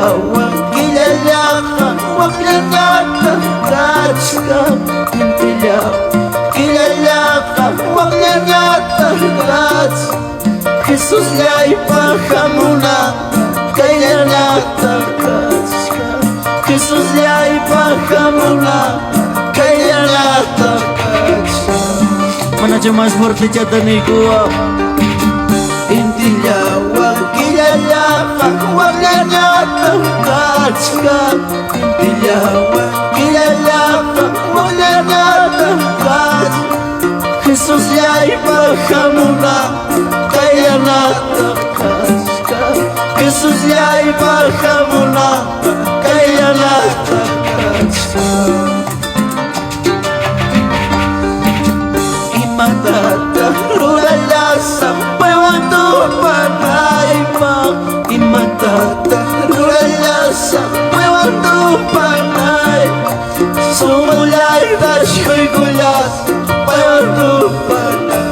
Intilawan kilala ka, wag na natatouch ka. Intilawan kilala ka, wag na natatouch. Jesus ay pakamuna, kaya natatouch ka. Jesus ay pakamuna, kaya natatouch ka. Mana cuma seperti catatan gua. Intilawan kilala ka, wag na natatouch ka. Intilawan kilala ka, wag na natatouch. Jesus ay pakamuna, kaya natatouch ka. Jesus ay pakamuna, kaya natatouch ka. Imatatarulalala sampai waktu panai mak. Imatatarulalala sampai waktu panai. Sumulay dasyko'y gulas sampai waktu panai.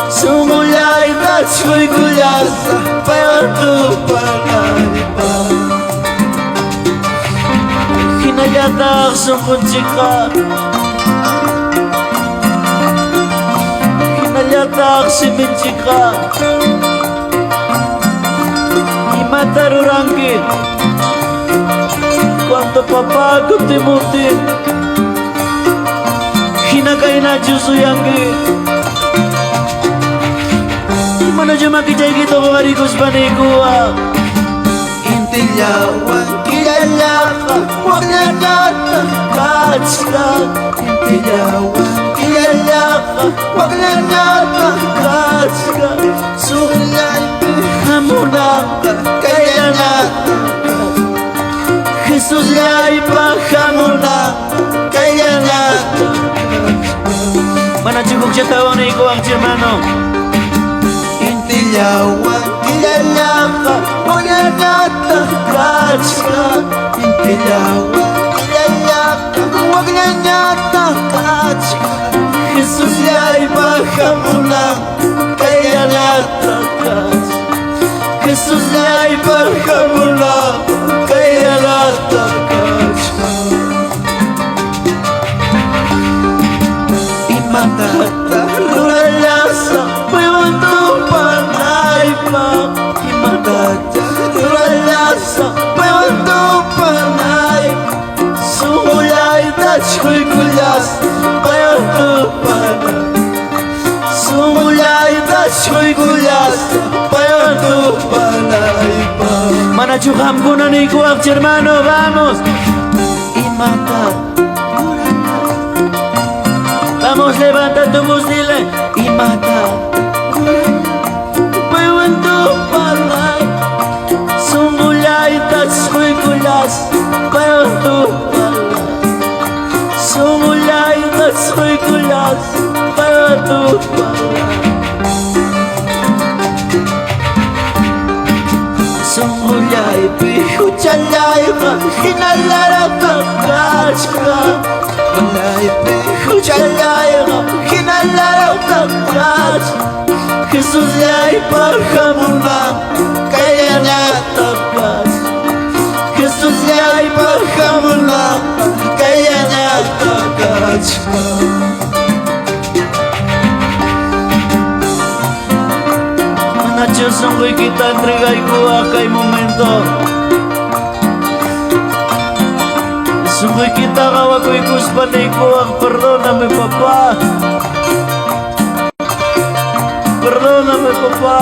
Sumulay dasyko'y gulas sampai waktu panai. Hinayatak sungkot sika, Naliatak si Minchika, Imatarurangi, cuando papá kutimuti, Hinakay na Jusuyangi, Mana cuma kijay kita kamarikos panikua. Intilawan kilala ka, wag na natatouch ka. Intilawan kilala ka, wag na natatouch ka. Sulay pakamuna, kaya natatouch. Jesus ay pakamuna, kaya natatouch. Mana chukok siya tawang na ikuwang hermano. Intilawan kilala ka, wag na natatouch ka. Intilawan kilala ka, wag na natatouch ka. Jesus ay pakamuna, kaya natatouch. Jesus ay pakamuna, kaya natatouch ka. Imatatarulalala sampai waktu panai mak. Imatatarulalala sampai waktu panai. Sumulay dasyko'y gulas sampai waktu panai. Sumulay dasyko'y gulas sampai waktu panai. Mana chukam ko na ni kuwak hermano, vamos. Vamos, levanta tu voz, dile. Sampai waktu panai. Sumulay dasyko'y gulas sampai waktu panai. Sumulay dasyko'y gulas sampai waktu panai. Sumulay pihuchalay ka, hinalaratouch ka. Sumulay pihuchalay ka, hinalaratouch. Jesus ay pakamuna, kaya natatouch. Jesus ay pakamuna, kaya natatouch. Mana Diyos ang ko'y kita entregay ko kay momento. Sungko'y kita kawa ko'y kuspanay ko ang perdóname papá. Perdóname papá.